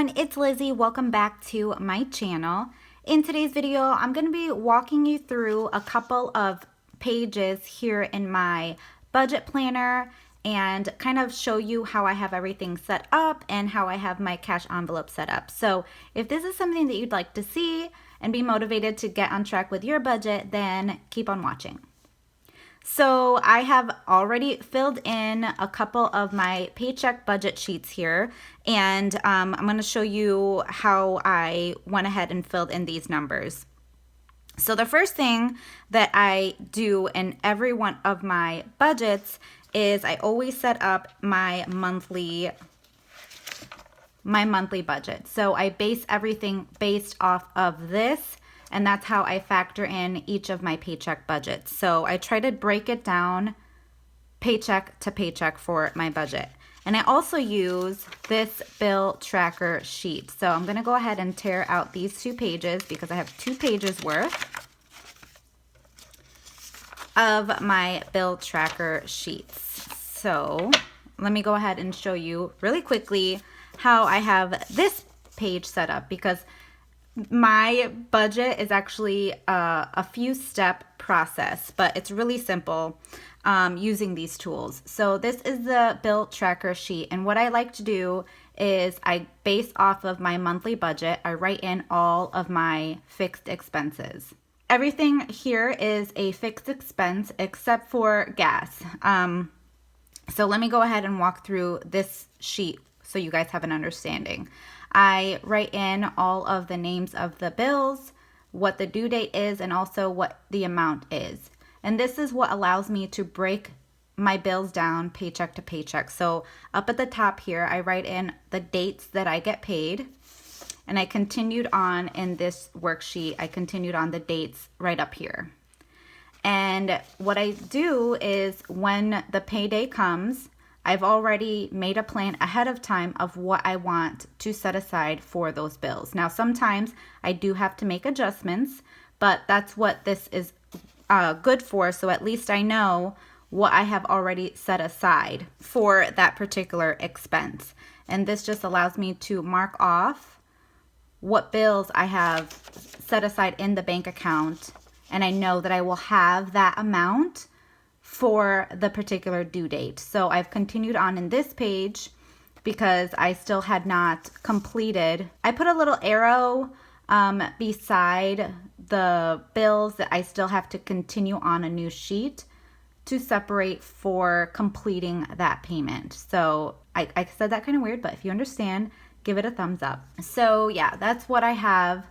everyone, it's Lizzie. Welcome back to my channel. In today's video, I'm going to be walking you through a couple of pages here in my budget planner and kind of show you how I have everything set up and how I have my cash envelope set up. So if this is something that you'd like to see and be motivated to get on track with your budget, then keep on watching. So I have already filled in a couple of my paycheck budget sheets here, and I'm going to show you how I went ahead and filled in these numbers. So the first thing that I do in every one of my budgets is I always set up my monthly budget. So I base everything based off of this. And that's how I factor in each of my paycheck budgets. So I try to break it down paycheck to paycheck for my budget. And I also use this bill tracker sheet. So I'm going to go ahead and tear out these 2 pages because I have 2 pages worth of my bill tracker sheets. So let me go ahead and show you really quickly how I have this page set up, because my budget is actually a few step process, but it's really simple using these tools. So this is the bill tracker sheet, and what I like to do is I base off of my monthly budget. I write in all of my fixed expenses. Everything here is a fixed expense except for gas. So let me go ahead and walk through this sheet so you guys have an understanding. I write in all of the names of the bills, what the due date is, and also what the amount is. And this is what allows me to break my bills down paycheck to paycheck. So up at the top here, I write in the dates that I get paid. And I continued on in this worksheet, I continued on the dates right up here. And what I do is when the payday comes, I've already made a plan ahead of time of what I want to set aside for those bills. Now, sometimes I do have to make adjustments, but that's what this is good for. So at least I know what I have already set aside for that particular expense. And this just allows me to mark off what bills I have set aside in the bank account. And I know that I will have that amount for the particular due date. So I've continued on in this page because I still had not completed. I put a little arrow beside the bills that I still have to continue on a new sheet to separate for completing that payment. So I said that kind of weird, but if you understand, give it a thumbs up. So yeah, that's what I have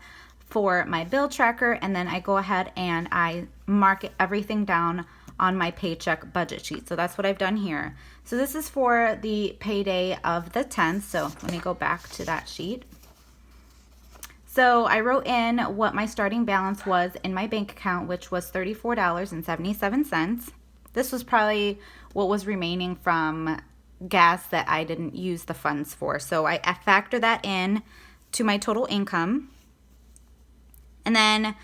for my bill tracker. And then I go ahead and I mark everything down on my paycheck budget sheet. So that's what I've done here. So this is for the payday of the 10th. So let me go back to that sheet. So I wrote in what my starting balance was in my bank account, which was $34.77. This was probably what was remaining from gas that I didn't use the funds for. So I factor that in to my total income. And then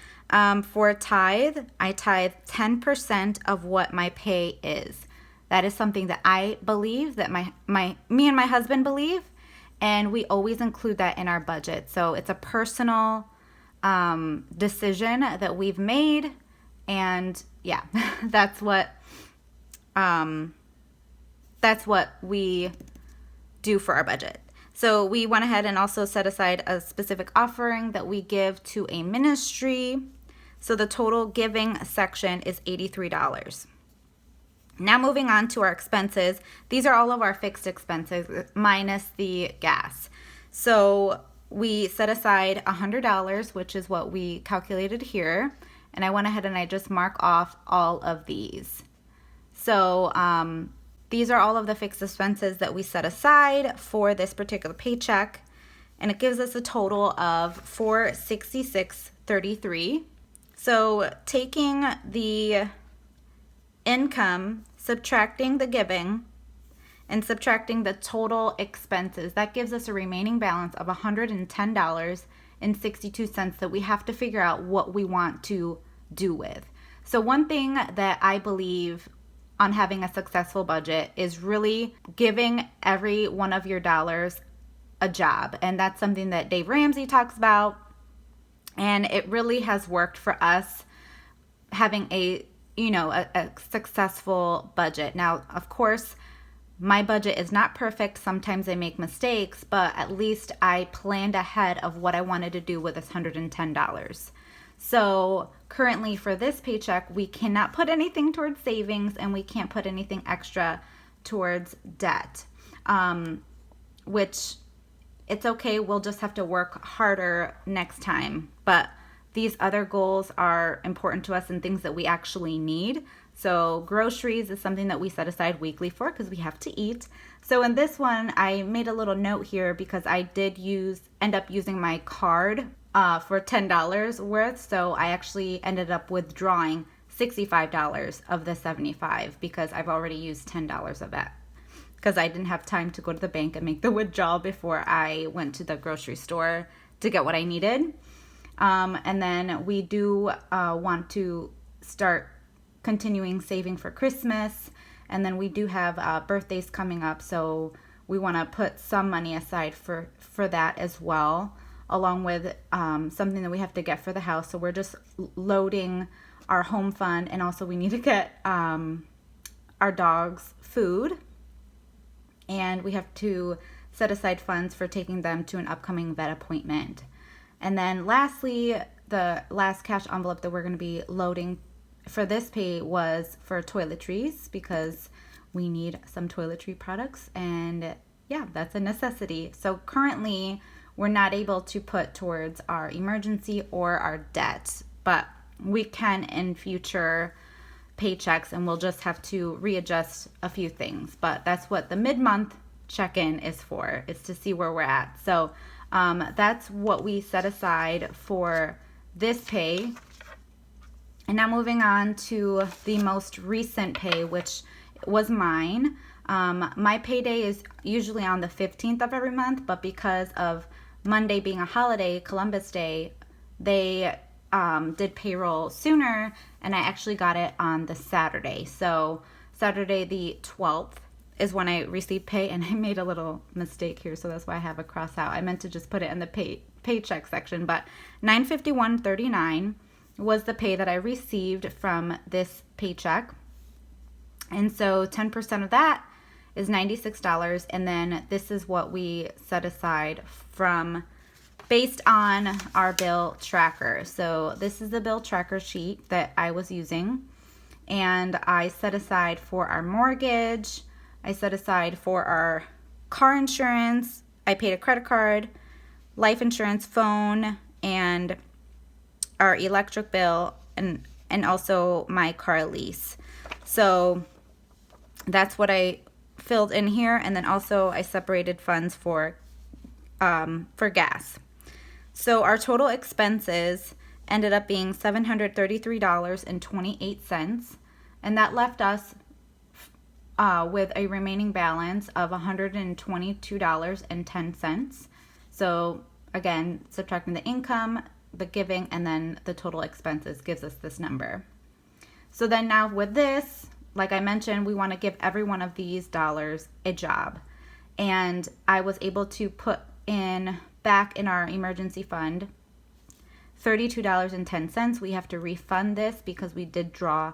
for tithe, I tithe 10% of what my pay is. That is something that I believe, that me and my husband believe, and we always include that in our budget. So it's a personal decision that we've made, and yeah, that's what we do for our budget. So we went ahead and also set aside a specific offering that we give to a ministry. So the total giving section is $83. Now moving on to our expenses. These are all of our fixed expenses minus the gas. So we set aside $100, which is what we calculated here. And I went ahead and I just mark off all of these. So these are all of the fixed expenses that we set aside for this particular paycheck. And it gives us a total of $466.33. So taking the income, subtracting the giving, and subtracting the total expenses, that gives us a remaining balance of $110.62 that we have to figure out what we want to do with. So one thing that I believe on having a successful budget is really giving every one of your dollars a job. And that's something that Dave Ramsey talks about. And it really has worked for us having a successful budget. Now, of course, my budget is not perfect. Sometimes I make mistakes, but at least I planned ahead of what I wanted to do with this $110. So currently for this paycheck, we cannot put anything towards savings and we can't put anything extra towards debt, which it's okay. We'll just have to work harder next time. But these other goals are important to us and things that we actually need. So groceries is something that we set aside weekly for because we have to eat. So in this one, I made a little note here because I did end up using my card for $10 worth. So I actually ended up withdrawing $65 of the $75 because I've already used $10 of that, because I didn't have time to go to the bank and make the withdrawal before I went to the grocery store to get what I needed. And then we do want to start continuing saving for Christmas. And then we do have birthdays coming up, so we want to put some money aside for that as well, along with something that we have to get for the house. So we're just loading our home fund, and also we need to get our dogs food. And we have to set aside funds for taking them to an upcoming vet appointment. And then lastly, the last cash envelope that we're going to be loading for this pay was for toiletries, because we need some toiletry products, and yeah, that's a necessity. So currently we're not able to put towards our emergency or our debt, but we can in future paychecks, and we'll just have to readjust a few things. But that's what the mid-month check-in is for, is to see where we're at. So that's what we set aside for this pay. And now moving on to the most recent pay, which was mine. My payday is usually on the 15th of every month, but because of Monday being a holiday, Columbus Day, they did payroll sooner, and I actually got it on the Saturday. So Saturday the 12th is when I received pay, and I made a little mistake here, so that's why I have a cross out. I meant to just put it in the paycheck section, but $951.39 was the pay that I received from this paycheck. And so 10% of that is $96, and then this is what we set aside from based on our bill tracker. So this is the bill tracker sheet that I was using, and I set aside for our mortgage, I set aside for our car insurance, I paid a credit card, life insurance, phone, and our electric bill, and also my car lease. So that's what I filled in here, and then also I separated funds for gas. So our total expenses ended up being $733.28, and that left us with a remaining balance of $122.10. So again, subtracting the income, the giving, and then the total expenses gives us this number. So then now with this, like I mentioned, we want to give every one of these dollars a job. And I was able to put back in our emergency fund $32.10. We have to refund this because we did draw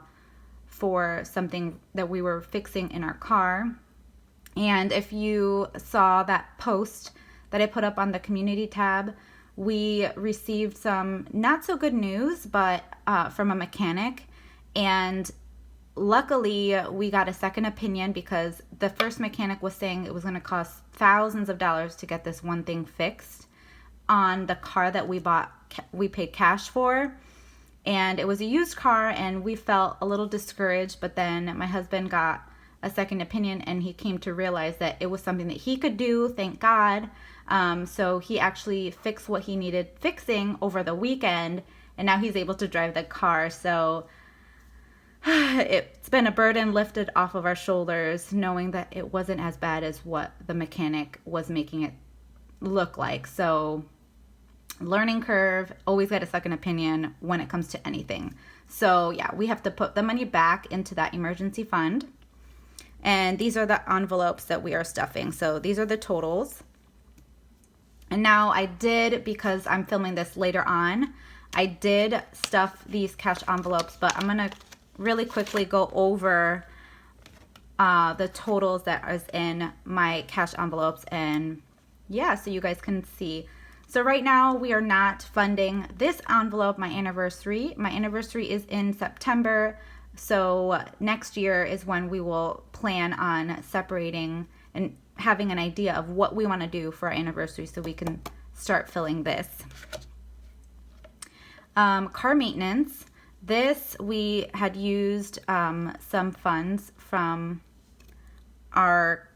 for something that we were fixing in our car. And if you saw that post that I put up on the community tab, we received some not so good news, but from a mechanic, and luckily we got a second opinion, because the first mechanic was saying it was going to cost thousands of dollars to get this one thing fixed on the car that we paid cash for, and it was a used car, and we felt a little discouraged. But then my husband got a second opinion, and he came to realize that it was something that he could do, thank God. So he actually fixed what he needed fixing over the weekend, and now he's able to drive the car. So it's been a burden lifted off of our shoulders, knowing that it wasn't as bad as what the mechanic was making it look like. So learning curve, always get a second opinion when it comes to anything. So yeah, we have to put the money back into that emergency fund. And these are the envelopes that we are stuffing. So these are the totals. now I did, because I'm filming this later on, I did stuff these cash envelopes, but I'm gonna really quickly go over the totals that is in my cash envelopes, and yeah, so you guys can see. So right now we are not funding this envelope, my anniversary. My anniversary is in September, so next year is when we will plan on separating and having an idea of what we want to do for our anniversary so we can start filling this. Car maintenance. This, we had used some funds from our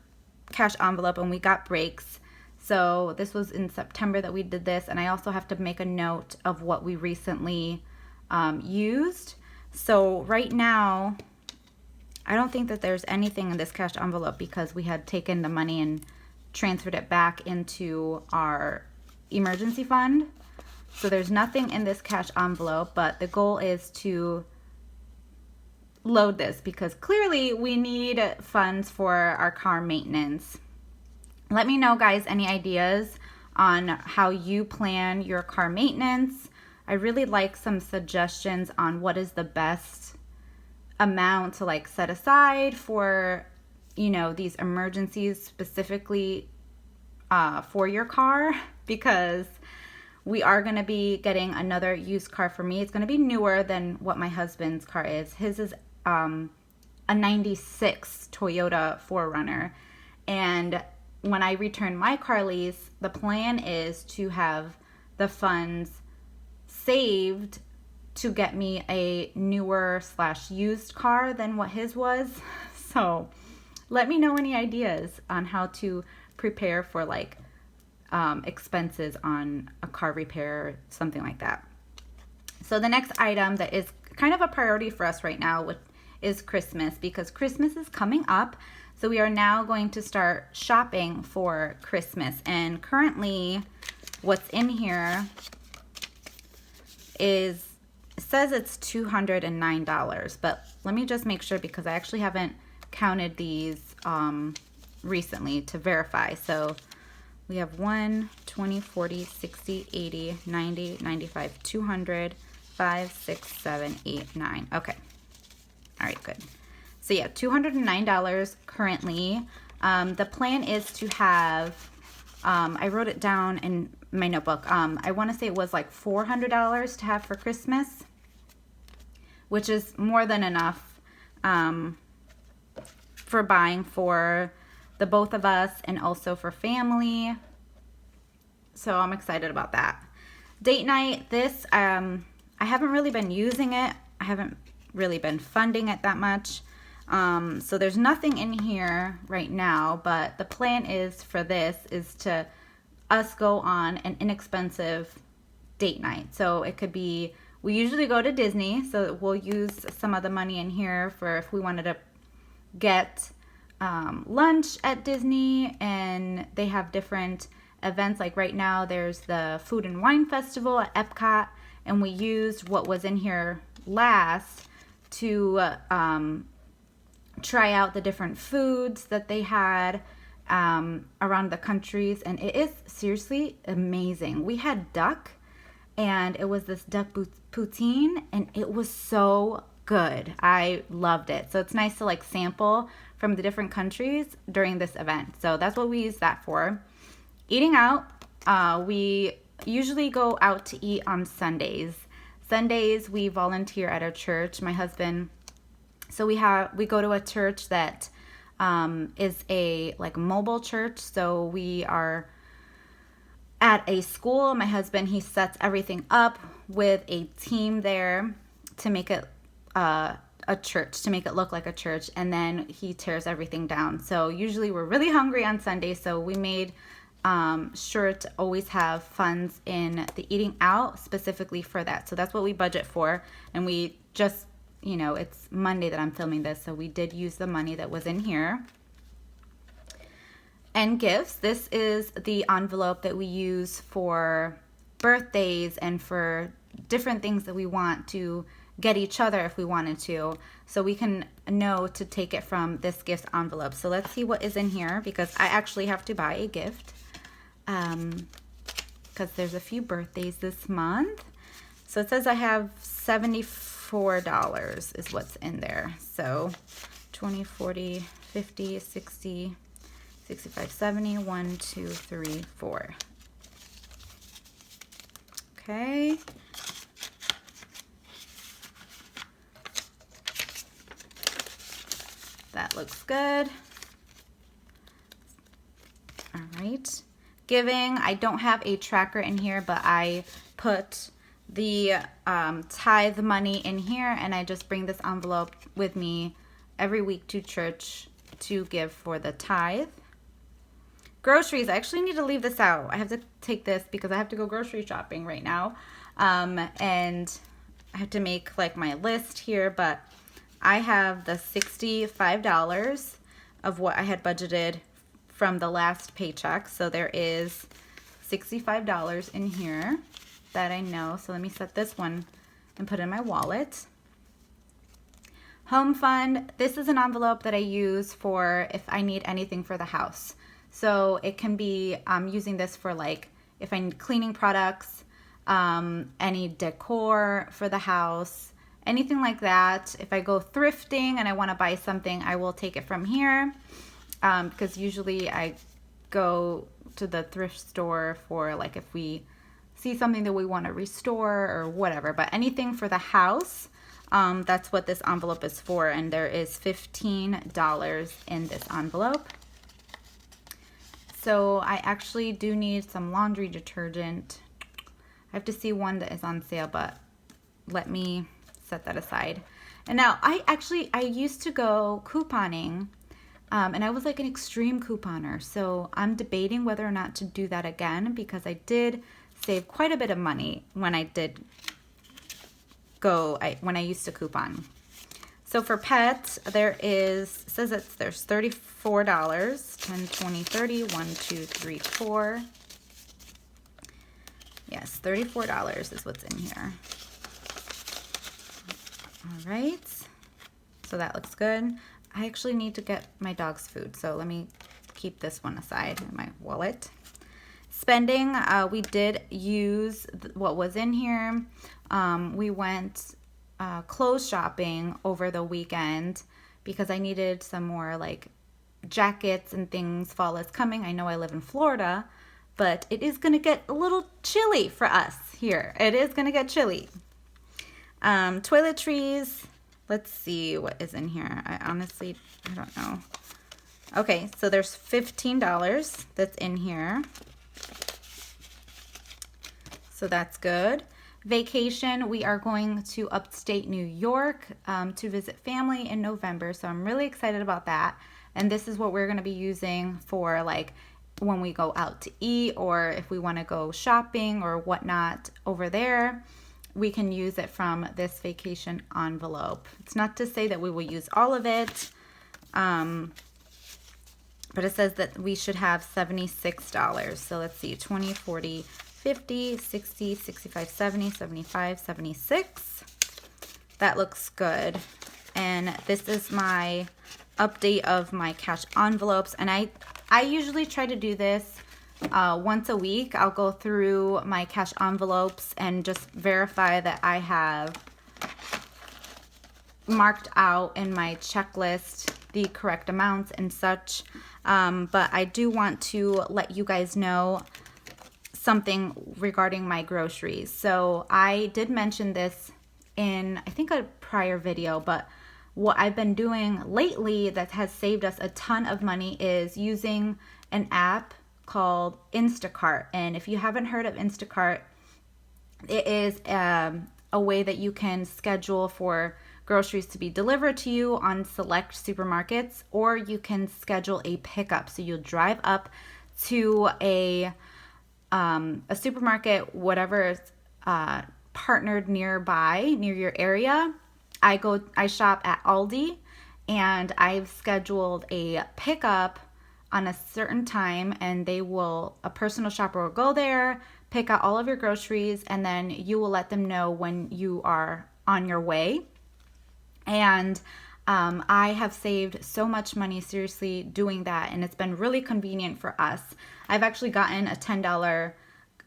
cash envelope and we got brakes. So this was in September that we did this, and I also have to make a note of what we recently used. So right now, I don't think that there's anything in this cash envelope because we had taken the money and transferred it back into our emergency fund. So there's nothing in this cash envelope, but the goal is to load this because clearly we need funds for our car maintenance. Let me know, guys, any ideas on how you plan your car maintenance. I really like some suggestions on what is the best amount to like set aside for, you know, these emergencies specifically for your car, because we are going to be getting another used car. For me, it's going to be newer than what my husband's car is. His is a 96 Toyota 4Runner, and when I return my car lease, the plan is to have the funds saved to get me a newer / used car than what his was. So let me know any ideas on how to prepare for like expenses on a car repair, something like that. So the next item that is kind of a priority for us right now is Christmas, because Christmas is coming up. So we are now going to start shopping for Christmas. And currently what's in here is, it says it's $209, but let me just make sure because I actually haven't counted these recently to verify. So we have 1, 20, 40, 60, 80, 90, 95, 200, 5, 6, 7, 8, 9. Okay. All right, good. So yeah, $209 currently. The plan is to have, I wrote it down in my notebook. I want to say it was like $400 to have for Christmas, which is more than enough for buying for the both of us and also for family. So I'm excited about that. Date night, this, I haven't really been using it. I haven't really been funding it that much. So there's nothing in here right now, but the plan is for this is to us go on an inexpensive date night. So it could be, we usually go to Disney, so we'll use some of the money in here for if we wanted to get lunch at Disney, and they have different events. Like right now there's the Food and Wine Festival at Epcot, and we used what was in here last to try out the different foods that they had around the countries, and it is seriously amazing. We had duck, and it was this duck poutine, and it was so good. I loved it. So it's nice to like sample from the different countries during this event. So that's what we use that for. Eating out, we usually go out to eat on Sundays. Sundays we volunteer at our church, my husband. So we go to a church that is a like mobile church. So we are at a school. My husband, he sets everything up with a team there to make it a church, to make it look like a church, and then he tears everything down. So usually we're really hungry on Sunday, so we made sure to always have funds in the eating out specifically for that. So that's what we budget for, and we just, you know, it's Monday that I'm filming this, so we did use the money that was in here. And gifts, this is the envelope that we use for birthdays and for different things that we want to get each other if we wanted to, so we can know to take it from this gift envelope. So let's see what is in here, because I actually have to buy a gift. because there's a few birthdays this month. So it says I have $74 is what's in there. So 20, 40, 50, 60, 65, 70, 1, 2, 3, 4. Okay. That looks good. All right. Giving, I don't have a tracker in here, but I put the tithe money in here, and I just bring this envelope with me every week to church to give for the tithe. Groceries, I actually need to leave this out. I have to take this because I have to go grocery shopping right now. And I have to make like my list here, but I have the $65 of what I had budgeted from the last paycheck. So there is $65 in here that I know. So let me set this one and put it in my wallet. Home fund, this is an envelope that I use for if I need anything for the house. So it can be using this for like if I need cleaning products, any decor for the house, anything like that. If I go thrifting and I want to buy something, I will take it from here because usually I go to the thrift store for like if we see something that we want to restore or whatever. But anything for the house, that's what this envelope is for. And there is $15 in this envelope. So I actually do need some laundry detergent. I have to see one that is on sale, but let me set that aside. And now I used to go couponing, and I was like an extreme couponer. So I'm debating whether or not to do that again because I did save quite a bit of money when I did go, when I used to coupon. So for pets, there's $34, 10, 20, 30, 1, 2, 3, 4. Yes, $34 is what's in here. All right, so that looks good. I actually need to get my dog's food, so let me keep this one aside in my wallet. Spending, we did use what was in here. We went clothes shopping over the weekend because I needed some more like jackets and things. Fall is coming. I know I live in Florida, but it is going to get a little chilly for us here. It is going to get chilly. Toiletries. Let's see what is in here. I don't know. Okay, so there's $15 that's in here. So that's good. Vacation, we are going to upstate New York to visit family in November. So I'm really excited about that. And this is what we're going to be using for like when we go out to eat or if we want to go shopping or whatnot over there. We can use it from this vacation envelope. It's not to say that we will use all of it, but it says that we should have $76. So let's see, 20, 40, 50, 60, 65, 70, 75, 76. That looks good. And this is my update of my cash envelopes. And I usually try to do this once a week. I'll go through my cash envelopes and just verify that I have marked out in my checklist the correct amounts and such. But I do want to let you guys know something regarding my groceries. So I did mention this in, I think, a prior video, but what I've been doing lately that has saved us a ton of money is using an app called Instacart. And if you haven't heard of Instacart, it is a way that you can schedule for groceries to be delivered to you on select supermarkets, or you can schedule a pickup. So you'll drive up to a supermarket, whatever is partnered near your area. I shop at Aldi, and I've scheduled a pickup on a certain time, and a personal shopper will go there, pick out all of your groceries, and then you will let them know when you are on your way. And I have saved so much money, seriously, doing that, and it's been really convenient for us. I've actually gotten a $10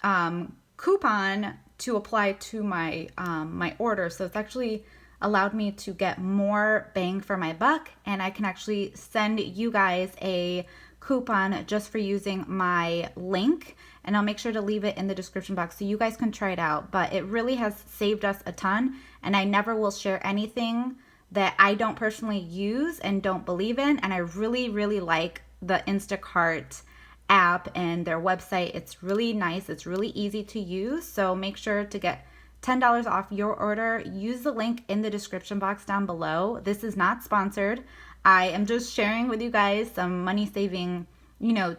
coupon to apply to my my order. So it's actually allowed me to get more bang for my buck, and I can actually send you guys a coupon just for using my link, and I'll make sure to leave it in the description box so you guys can try it out. But it really has saved us a ton, and I never will share anything that I don't personally use and don't believe in. And I really, really like the Instacart app and their website. It's really nice. It's really easy to use. So make sure to get $10 off your order. Use the link in the description box down below. This is not sponsored. I am just sharing with you guys some money saving,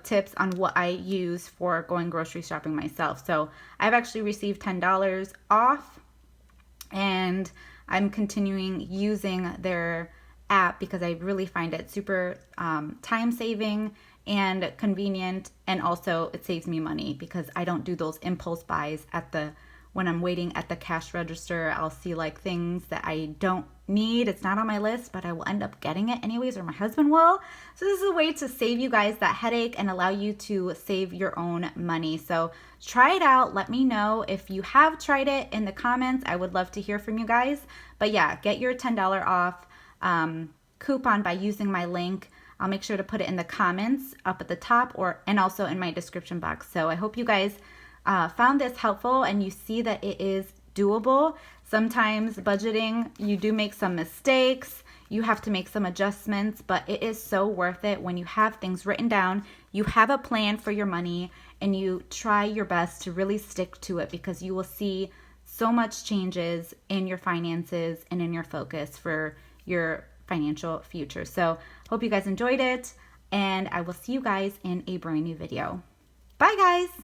tips on what I use for going grocery shopping myself. So I've actually received $10 off, and I'm continuing using their app because I really find it super time saving and convenient, and also it saves me money because I don't do those impulse buys when I'm waiting at the cash register. I'll see like things that I don't need. It's not on my list, but I will end up getting it anyways, or my husband will. So this is a way to save you guys that headache and allow you to save your own money. So try it out. Let me know if you have tried it in the comments. I would love to hear from you guys. But yeah, get your $10 off coupon by using my link. I'll make sure to put it in the comments up at the top and also in my description box. So I hope you guys found this helpful and you see that it is doable. Sometimes budgeting, you do make some mistakes. You have to make some adjustments, but it is so worth it when you have things written down, you have a plan for your money, and you try your best to really stick to it, because you will see so much changes in your finances and in your focus for your financial future. So hope you guys enjoyed it, and I will see you guys in a brand new video. Bye guys.